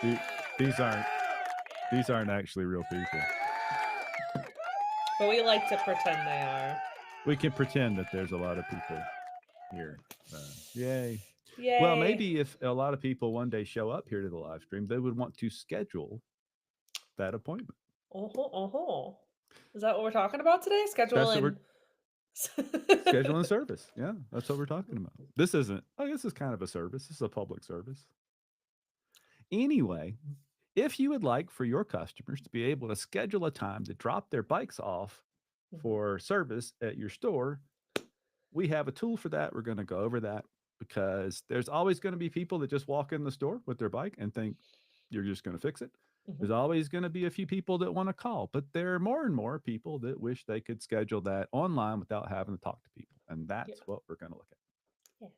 The- these aren't actually real people. But we like to pretend they are. We can pretend that there's a lot of people here. Yay. Well, Yay. maybe if a lot of people one day show up here to the live stream, they would want to schedule that appointment. Oh, oh. Is that what we're talking about today? That's what we're Scheduling. scheduling service. Yeah, that's what we're talking about. This isn't, I guess it's kind of a service. This is a public service. Anyway, if you would like for your customers to be able to schedule a time to drop their bikes off Mhm. for service at your store, we have a tool for that. We're going to go over that because there's always going to be people that just walk in the store with their bike and think you're just going to fix it. Mhm. There's always going to be a few people that want to call, but there are more and more people that wish they could schedule that online without having to talk to people. And Yeah. that's what we're going to look at. Yeah.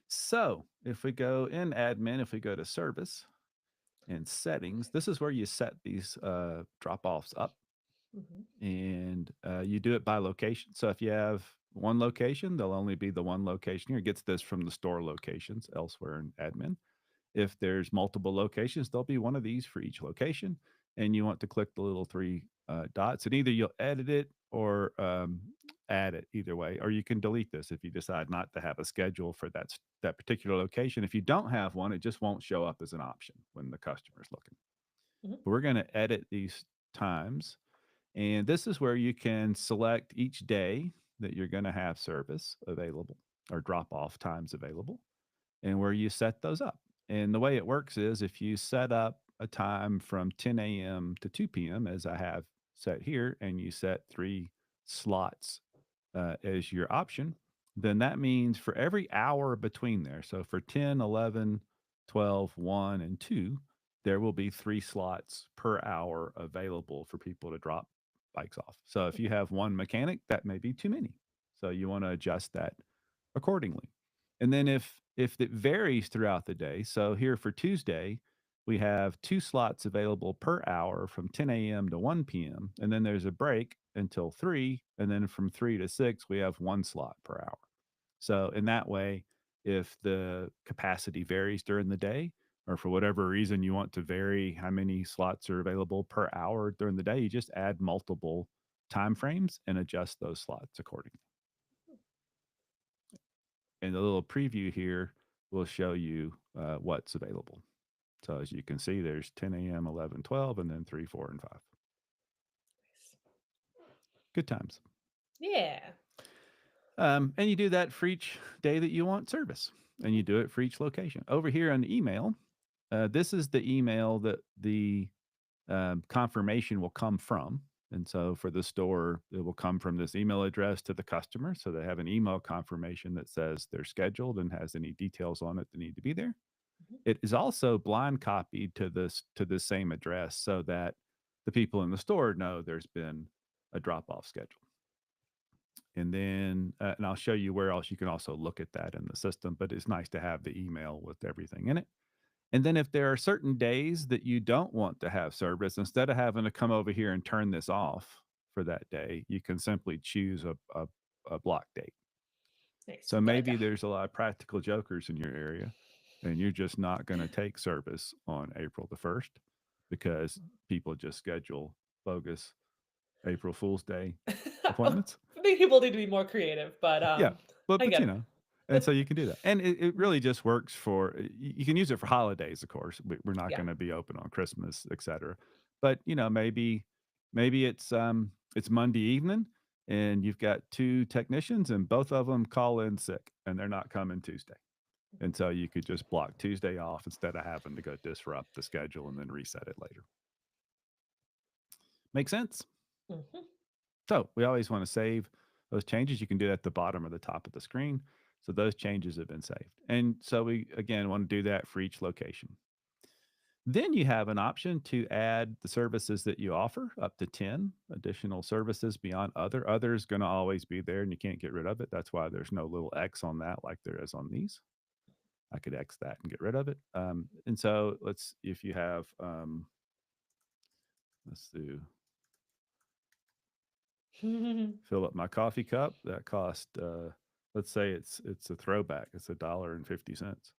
So if we go in admin, if we go to service and settings, this is where you set these drop offs up, Mhm. and you do it by location. So if you have one location, there'll only be the one location here. It gets this from the store locations elsewhere in admin. If there's multiple locations, there'll be one of these for each location. And you want to click the little three dots, and either you'll edit it or add it, either way. Or you can delete this if you decide not to have a schedule for that particular location. If you don't have one, it just won't show up as an option when the customer's looking. Mhm. But we're going to edit these times, and this is where you can select each day that you're going to have service available or drop off times available, and where you set those up. And the way it works is if you set up a time from 10 a.m. to 2 p.m., as I have set here, and you set three slots as your option, then that means for every hour between there, so for 10, 11, 12, 1, and 2, there will be three slots per hour available for people to drop bikes off. So if you have one mechanic, that may be too many. So you want to adjust that accordingly. And then if it varies throughout the day, so here for Tuesday, we have two slots available per hour from 10 a.m. to 1 p.m. And then there's a break until 3. And then from 3 to 6, we have one slot per hour. So in that way, if the capacity varies during the day, or for whatever reason you want to vary how many slots are available per hour during the day, you just add multiple time frames and adjust those slots accordingly. And the little preview here will show you what's available. So as you can see, there's 10 a.m., 11, 12, and then 3, 4, and 5. Good times. Yeah. And you do that for each day that you want service, and you do it for each location. Over here on the email, this is the email that the confirmation will come from. And so for the store, it will come from this email address to the customer. So they have an email confirmation that says they're scheduled and has any details on it that need to be there. Mhm. It is also blind copied to this same address so that the people in the store know there's been a drop off schedule. And then, and I'll show you where else you can also look at that in the system, but it's nice to have the email with everything in it. And then if there are certain days that you don't want to have service, instead of having to come over here and turn this off for that day, you can simply choose a block date. Nice. So Yeah, like maybe there's a lot of practical jokers in your area, and you're just not going to take service on April the 1st because people just schedule bogus April Fool's Day appointments. I think people need to be more creative, but Yeah, I but get you know, and it. so you can do that, and it really just works for. You can use it for holidays, of course. We're not Yeah. going to be open on Christmas, etc. But you know, maybe it's Monday evening, and you've got two technicians, and both of them call in sick, and they're not coming Tuesday, Mhm. and so you could just block Tuesday off instead of having to go disrupt the schedule and then reset it later. Make sense? Mhm. So we always want to save those changes. You can do that at the bottom or the top of the screen. So those changes have been saved. And so we, again, want to do that for each location. Then you have an option to add the services that you offer, up to 10 additional services beyond other. Other is going to always be there and you can't get rid of it. That's why there's no little X on that like there is on these. I could X that and get rid of it. And so if you have, let's do fill up my coffee cup. That cost, let's say it's a throwback. It's $1.50.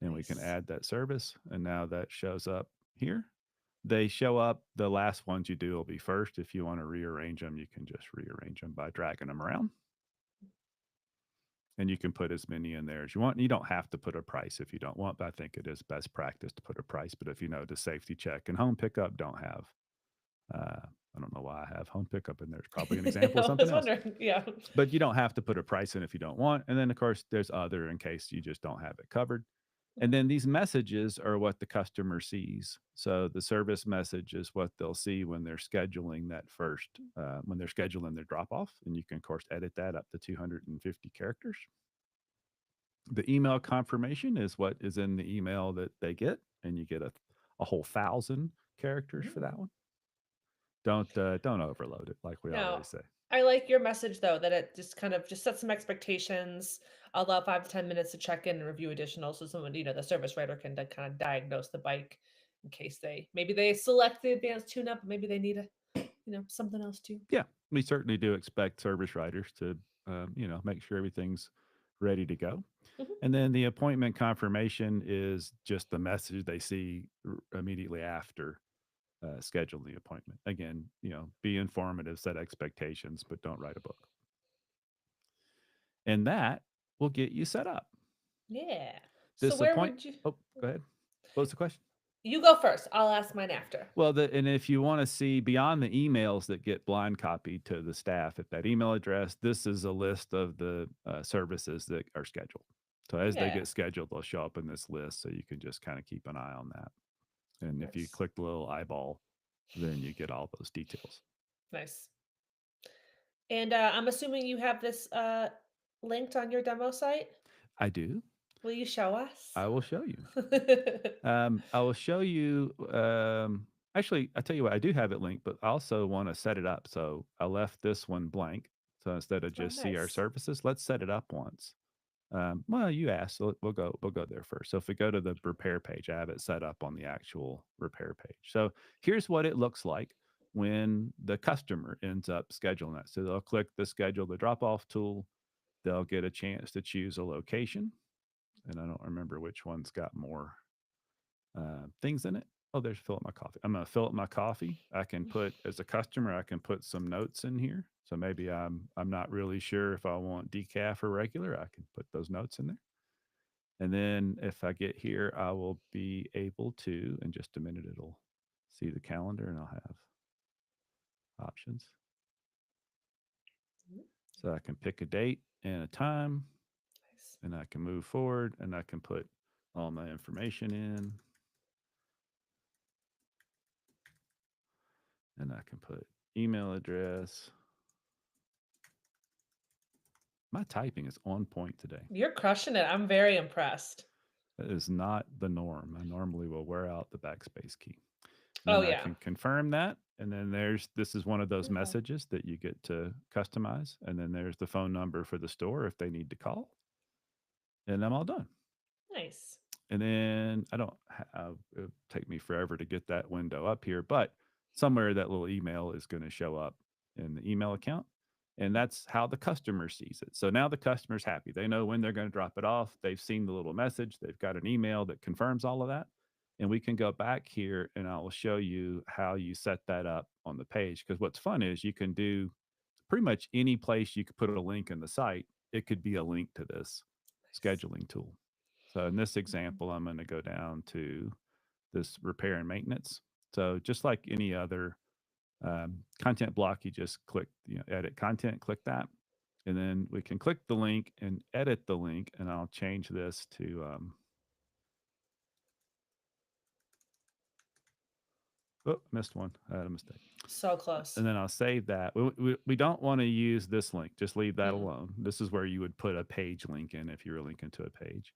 and we can Nice. add that service. And now that shows up here. They show up, the last ones you do will be first. If you want to rearrange them, you can just rearrange them by dragging them around. And you can put as many in there as you want. You don't have to put a price if you don't want, but I think it is best practice to put a price. But if you know the safety check and home pickup don't have, I don't know why I have home pickup in there. It's probably an example of I something was else. wondering. Yeah. But you don't have to put a price in if you don't want. And then, of course, there's other in case you just don't have it covered. And Mhm. then these messages are what the customer sees. So the service message is what they'll see when they're scheduling that first, when they're scheduling their drop off. And you can, of course, edit that up to 250 characters. The email confirmation is what is in the email that they get, and you get a whole 1,000 characters for that Mm. one. Don't overload it, like we No, always say. I like your message though, that it just kind of just sets some expectations. Allow 5 to 10 minutes to check in and review additional, so someone, the service writer can kind of diagnose the bike in case they select the advanced tune-up, maybe they need something else too. Yeah, we certainly do expect service writers to, make sure everything's ready to go. Mhm. And then the appointment confirmation is just the message they see immediately after schedule the appointment. Again, be informative, set expectations, but don't write a book. And that will get you set up. Yeah. So This where appoint. would you Oh, go ahead. What was the question? you go first? I'll ask mine after. Well, and if you want to see beyond the emails that get blind copied to the staff at that email address, this is a list of the services that are scheduled. So as they Yeah. get scheduled, they'll show up in this list. So you can just kind of keep an eye on that. And if you Nice. click the little eyeball, then you get all those details. Nice. And I'm assuming you have this linked on your demo site. I do. Will you show us? I will show you. I will show you. Actually, I tell you what, I do have it linked, but I also want to set it up. So I left this one blank. So instead of Oh, just see our nice. services, let's set it up once. Well, you asked, so we'll go there first. So if we go to the repair page, I have it set up on the actual repair page. So here's what it looks like when the customer ends up scheduling that. So they'll click the schedule the drop off tool. They'll get a chance to choose a location, and I don't remember which one's got more things in it. Oh, there's fill up my coffee. I'm gonna fill up my coffee. I can put as a customer, I can put some notes in here. So maybe I'm not really sure if I want decaf or regular. I can put those notes in there. And then if I get here, I will be able to, in just a minute, it'll see the calendar and I'll have options. Mhm. So I can pick a date and a time, Nice. and I can move forward and I can put all my information in, and I can put email address. My typing is on point today. You're crushing it. I'm very impressed. That is not the norm. I normally will wear out the backspace key. And Oh then I yeah. can confirm that. And then this is one of those Mhm. messages that you get to customize. And then there's the phone number for the store if they need to call. And I'm all done. Nice. And then I don't, it'll take me forever to get that window up here, but somewhere that little email is going to show up in the email account. And that's how the customer sees it. So now the customer's happy. They know when they're going to drop it off. They've seen the little message. They've got an email that confirms all of that. And we can go back here and I will show you how you set that up on the page. Because what's fun is you can do pretty much any place you could put a link in the site, it could be a link to this Nice. scheduling tool. So in this Mhm. example, I'm going to go down to this repair and maintenance. So just like any other content block, you just click, edit content, click that. And then we can click the link and edit the link. And I'll change this to, oh, missed one. I had a mistake. So close. And then I'll save that. We don't want to use this link. Just leave that Mm. alone. This is where you would put a page link in if you were linking to a page.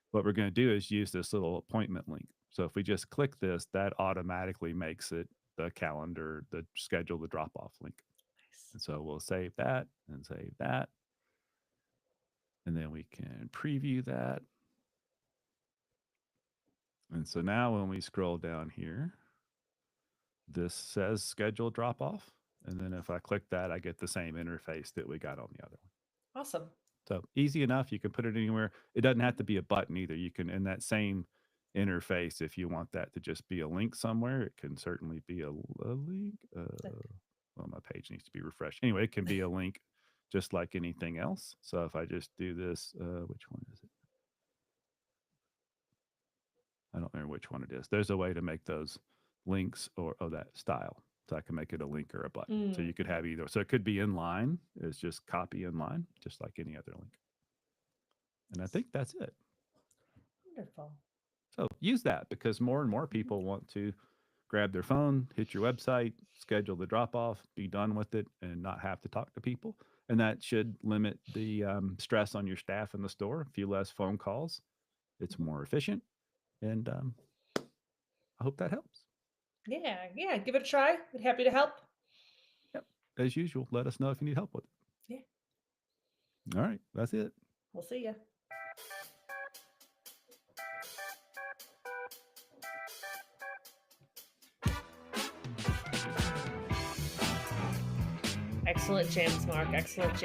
What we're going to do is use this little appointment link. So if we just click this, that automatically makes it the calendar, the schedule, the drop off link. Nice. And so we'll save that and save that. And then we can preview that. And so now when we scroll down here, this says schedule drop off. And then if I click that, I get the same interface that we got on the other one. Awesome. So easy enough. You can put it anywhere. It doesn't have to be a button either. You can, in that same interface, if you want that to just be a link somewhere, it can certainly be a link. Well, my page needs to be refreshed. Anyway, it can be a link just like anything else. So if I just do this, which one is it? I don't remember which one it is. There's a way to make those links or that style. So I can make it a link or a button. So you could have either. So it could be in line. It's just copy in line, just like any other link. And I think that's it. Wonderful. So use that because more and more people want to grab their phone, hit your website, schedule the drop off, be done with it, and not have to talk to people. And that should limit the stress on your staff in the store. A few less phone calls. It's more efficient. And I hope that helps. Yeah, give it a try. We're happy to help. Yep. As usual, let us know if you need help with it. Yeah. All right. That's it. We'll see ya. Excellent jams, Mark. Excellent jams.